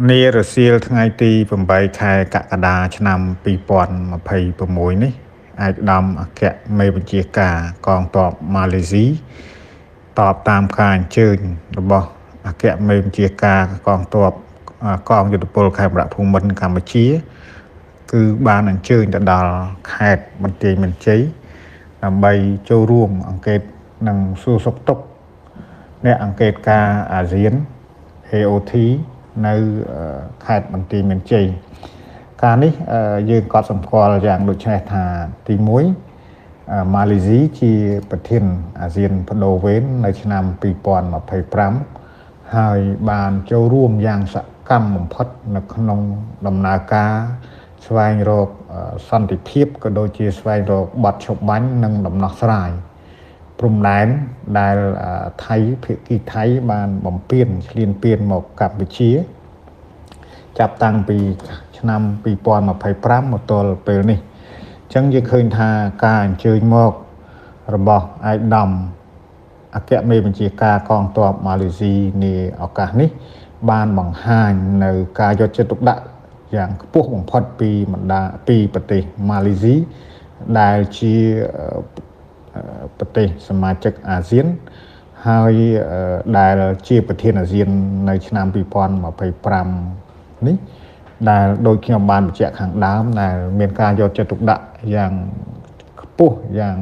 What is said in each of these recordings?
នារសៀលថ្ងៃទី8ខែកក្កដាឆ្នាំ2026នេះឯកឧត្តមអគ្គមេបញ្ជាការកងទ័ពម៉ាឡេស៊ីតបតាមការអញ្ជើញរបស់អគ្គមេបញ្ជាការកងទ័ពកងយុទ្ធពលខេមរៈភូមិន្ទកម្ពុជាគឺបានអញ្ជើញទៅដល់ខេត្តបន្ទាយមានជ័យដើម្បីចូលរួមអង្កេតនិងសួរសុខទុក្ខអ្នកអង្កេតការអាស៊ាន AOT នៅខេត្តបន្ទាយមានជ័យការនេះយើងក៏សម្គាល់យ៉ាងដូចនេះថាទី1ម៉ាឡេស៊ីជាប្រធានអាស៊ានបដូវវេននៅឆ្នាំ2025ហើយបានចូលរួមយ៉ាងសកម្មបំផុតនៅក្នុងដំណើរការស្វែងរកសន្តិភាពក៏ដូចជាស្វែងរកបទឈប់បាញ់និងដំណោះស្រាយព្រំដែនដែលថៃភាគីថៃបានបំពេញឈ្លានពានមកកម្ពុជាចាប់តាំងពីឆ្នាំ2025មកទល់ពេលនេះអញ្ចឹងយើងឃើញថាការអញ្ជើញមករបស់ឯកឧត្តមអគ្គមេបញ្ជាការកងទ័ពម៉ាឡេស៊ីនាឱកាសនេះបានបង្ហាញនៅការយកចិត្តទុកដាក់យ៉ាងខ្ពស់បំផុតពីប្រទេសម៉ាឡេស៊ីដែលជាប្រទេសសមាជិកអាស៊ានហើយដែលជាប្រធានអាស៊ាននៅឆ្នាំ2025នេះដែលដូចខ្ញុំបានបញ្ជាក់ខាងដើមដែលមានការយកចិត្តទុកដាក់យ៉ាងខ្ពស់យ៉ាង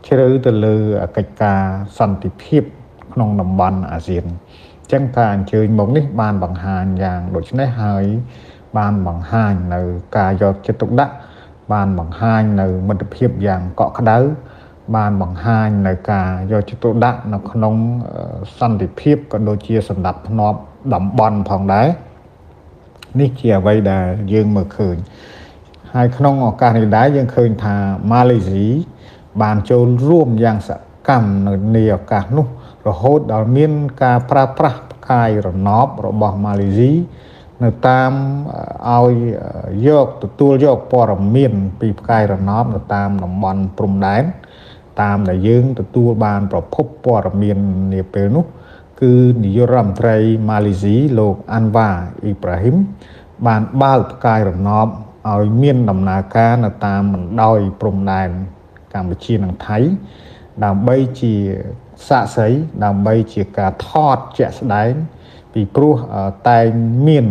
ជ្រៅទៅលើកិច្ចការសន្តិភាពក្នុងតំបន់អាស៊ានអញ្ចឹងការអញ្ជើញមកនេះបានបង្ហាញយ៉ាងដូចនេះហើយបានបង្ហាញនៅការយកចិត្តទុកដាក់បានបង្ហាញនៅមិត្តភាពយ៉ាងកក់ក្ដៅបានបង្ហាញនៅការយកចិត្តទុកដាក់នៅក្នុងសន្តិភាពក៏ដូចជាសន្តិភាពតំបន់ផងដែរនេះជាអ្វីដែលយើងមើលឃើញហើយក្នុងឱកាសនេះដែរយើងឃើញថាម៉ាឡេស៊ីបានចូលរួមយ៉ាងសកម្មនៅនាឱកាសនោះរហូតដល់មានការប្រើប្រាស់ផ្កាយរណបរបស់ម៉ាឡេស៊ីនៅតាមឲ្យទទួលយកព័ត៌មានពីផ្កាយរណបនៅតាមតំបន់ព្រំដែនតាមដែលយើងទទួលបានប្រភពព័ត៌មាននាពេលនោះគឺនាយករដ្ឋមន្ត្រីម៉ាឡេស៊ីលោកអាន់វ៉ាអ៊ីប្រាហ៊ីមបានបើកផ្កាយរណបឲ្យមានដំណើរការនៅតាមបណ្ដោយព្រំដែនកម្ពុជានិងថៃដើម្បីជាសាក្សីដើម្បីជាការថតជាក់ស្ដែងពីព្រោះតែងមាន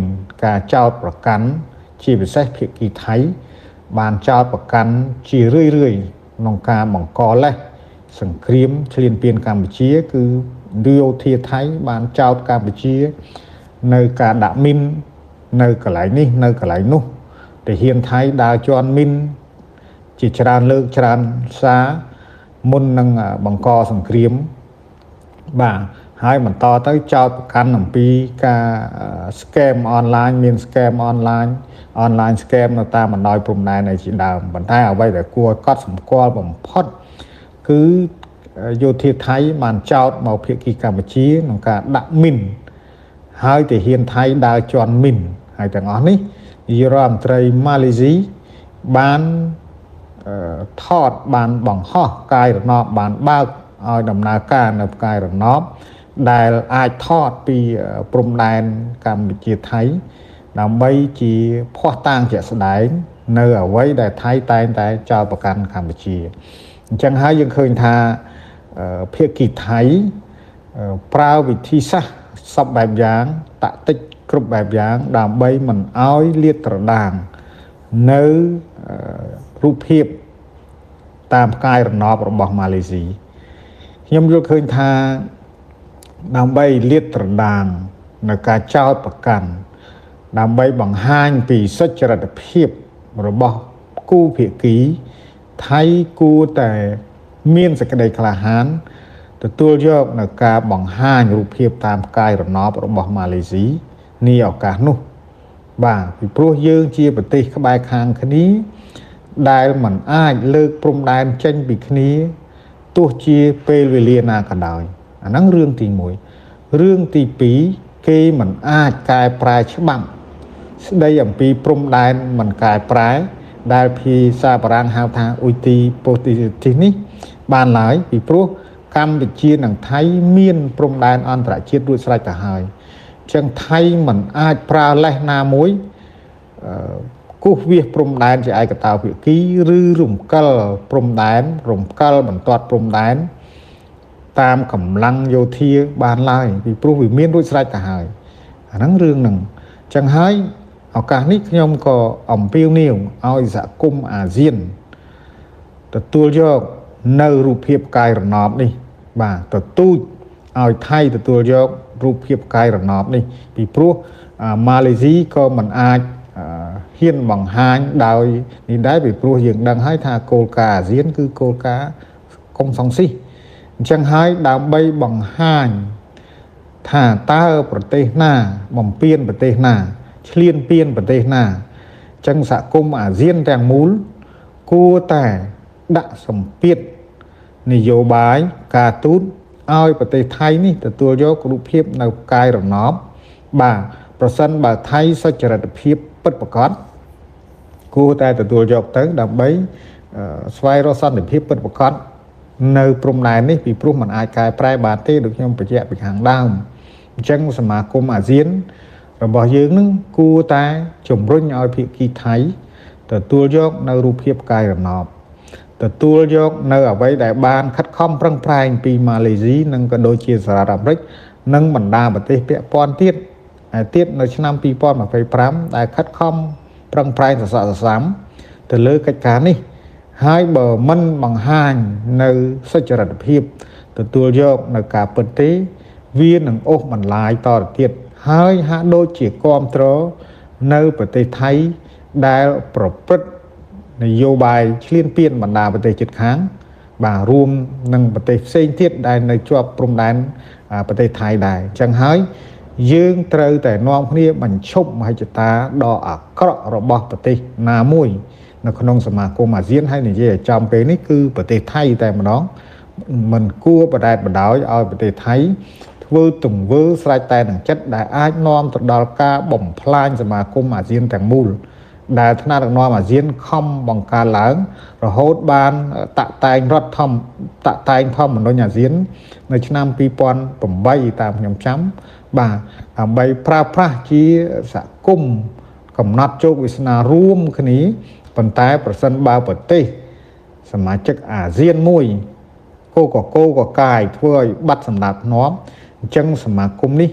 ការចោទប្រកាន់ជាពិសេសភាគីថៃបានចោទប្រកាន់ជារឿយក្នុងការបង្កលេសសង្គ្រាមឈ្លានពានកម្ពុជាគឺយោធាថៃបានចោទកម្ពុជានៅការដាក់មីននៅកន្លែងនេះនៅកន្លែងនោះទាហានថៃដើរជន់មីនជាច្រើនលើកច្រើនសារមុននឹងបង្កសង្គ្រាមបាទហើយបន្តទៅចោទប្រកាន់អំពីការ scam អនឡាញមាន scam អនឡាញ scam នៅតាមបណ្ដោយព្រំដែនឯជាដើមប៉ុន្តែអ្វីដែលគួរឲ្យកត់សម្គាល់បំផុតគឺយោធាថៃបានចោទមកភាគីកម្ពុជាក្នុងការដាក់មីនហើយទាហានថៃដើរជន់មីនហើយទាំងអស់នេះនាយករដ្ឋមន្ត្រីម៉ាឡេស៊ីបានថតបានបង្ហោះផ្កាយរណបបានបើកឲ្យដំណើរការនៅផ្កាយរណបដែលអាចថតពីព្រំដែនកម្ពុជាថៃដើម្បីជាភស្តុតាងជាក់ស្ដែងនៅអ្វីដែលថៃតែងតែចោទប្រកាន់កម្ពុជាអញ្ចឹងហើយយើងឃើញថាភាគីថៃប្រើវិធីសាស្ត្រសពបែបយ៉ាងតាក់ទិចគ្រប់បែបយ៉ាងដើម្បីមិនឲ្យលាតត្រដាងនៅរូបភាពតាមផ្កាយរណបរបស់ម៉ាឡេស៊ីខ្ញុំយល់ឃើញថាដើម្បីលាតត្រដាងនៅការចោទប្រកាន់ដើម្បីបង្ហាញពីសុចរិតភាពរបស់គូភាគីថៃគួរតែមានសេចក្តីក្លាហានទទួលយកនៅការបង្ហាញរូបភាពតាមផ្កាយរណបរបស់ម៉ាឡេស៊ីនាឱកាសនោះបាទពីព្រោះយើងជាប្រទេសក្បែរខាងគ្នាដែលមិនអាចលើកព្រំដែនចេញពីគ្នាទោះជាពេលវេលាណាក៏ដោយអាហ្នឹងរឿងទី1រឿងទី2គេមិនអាចកែប្រែច្បាប់ស្ដីអំពីព្រំដែនមិនកែប្រែដែលភាសាបារាំងហៅថាអ៊ុយទីប៉ូទីនេះបានឡើយពីព្រោះកម្ពុជានិងថៃមានព្រំដែនអន្តរជាតិរួចស្រេចទៅហើយអ ចឹងថៃមិនអាចប្រើលេសណាមួយគូសវាសព្រំដែនជាឯកតោភាគីឬរំកិលព្រំដែនរំកិលបន្ទាត់ព្រំដែនតាមកម្លាំងយោធាបានឡើយពីព្រោះវាមានរួចស្រេចទៅហើយអាហ្នឹងរឿងហ្នឹងចឹងហើយឱកាសនេះខ្ញុំក៏អំពាវនាវឲ្យសហគមន៍អាស៊ានទទួលយកនៅរូបភាពកាយរណបនេះបាទទទូចឲ្យថៃទទួលយករូបភាពកាយរណបនេះពីព្រោះម៉ាឡេស៊ីក៏មិនអាចហ៊ានបង្ហាញដោយនេះដែរពីព្រោះយើងដឹងហើយថាគោលការណ៍អាស៊ានគឺគោលការណ៍កុំសង្ស៊ីអញ្ចឹងហើយដើម្បីបង្ហាញថាតើប្រទេសណាបំពេញប្រទេសណាឈ្លានពានប្រទេសណាអញ្ចឹងសហគមន៍អាស៊ានទាំងមូលគួរតែដាក់សម្ពាធនយោបាយការទូតឲ្យប្រទេសថៃនេះទទួលយករូបភាពនៅកាយរណបបាទប្រសិនបើថៃសុចរិតភាពពិតប្រាកដគួរតែទទួលយកទៅដើម្បីស្វែងរកសន្តិភាពពិតប្រាកដនៅព្រំដែននេះពីព្រោះมันអាចកែប្រែបានទេដូចខ្ញុំបញ្ជាក់ពីខាងដើមអញ្ចឹងសមាគមអាស៊ានរបស់យើងនឹងគួរតែជំរុញឲ្យភាគីថៃទទួលយកនៅរូបភាពកាយរណបទទួលយកនៅអ្វីដែលបានខិតខំប្រឹងប្រែងពីម៉ាឡេស៊ីនិងក៏ដូចជាសហរដ្ឋអាមេរិកនិងបណ្ដាប្រទេសពាក់ព័ន្ធទៀតនៅឆ្នាំ2025ដែលខិតខំប្រឹងប្រែងសស័កសស្សាំទៅលើកិច្ចការនេះហើយបើមិនបង្ហាញនៅសុចរិតភាពទទួលយកនៅការពិតទេវានឹងអូសបន្លាយតទៅទៀតហើយហាក់ដូចជាគ្រប់គ្រងនៅប្រទេសថៃដែលប្រព្រឹត្តនយោបាយឈ្លានពានបណ្ដាប្រទេសជិតខាងបាទរួមនឹងប្រទេសផ្សេងទៀតដែលនៅជាប់ព្រំដែនប្រទេសថៃដែរអញ្ចឹងហើយយើងត្រូវតែនាំគ្នាបញ្ឈប់មហិច្ឆតាដ៏អាក្រក់របស់ប្រទេសណាមួយនៅក្នុងសមាគមអាស៊ានហើយនិយាយឲ្យចំពេលនេះគឺប្រទេសថៃតែម្ដងមិនគួរបដែតបដោយឲ្យប្រទេសថៃធ្វើទង្វើស្រេចតែនឹងចិត្តដែលអាចនាំទៅដល់ការបំផ្លាញសមាគមអាស៊ានទាំងមូលដែលថ្នាក់ដឹកនាំអាស៊ានខំបង្កើតឡើងរហូតបានតាក់តែងធម្មនុញ្ញអាស៊ាននៅឆ្នាំ2008តាមខ្ញុំចាំបាទដើម្បីប្រើប្រាស់ជាសហគមន៍កំណត់ជោគវាសនារួមគ្នាប៉ុន្តែប្រសិនបើប្រទេសសមាជិកអាស៊ានមួយគោកកាយធ្វើឲ្យបាត់សម្ដាប់ធ្នាប់អញ្ចឹងសមាគមនេះ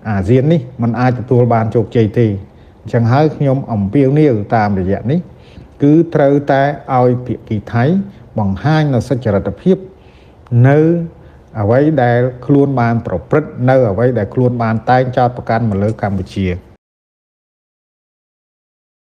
អាស៊ាននេះมันអាចទទួលបានជោគជ័យទេអញ្ចឹងហើយខ្ញុំអំពាវនាវតាមរយៈនេះគឺត្រូវតែឲ្យភាគីថៃបង្ហាញនូវសុចរិតភាពនៅអ្វីដែលខ្លួនបានប្រព្រឹត្តនៅអ្វីដែលខ្លួនបានតែងចោទប្រកាន់មកលើកម្ពុជា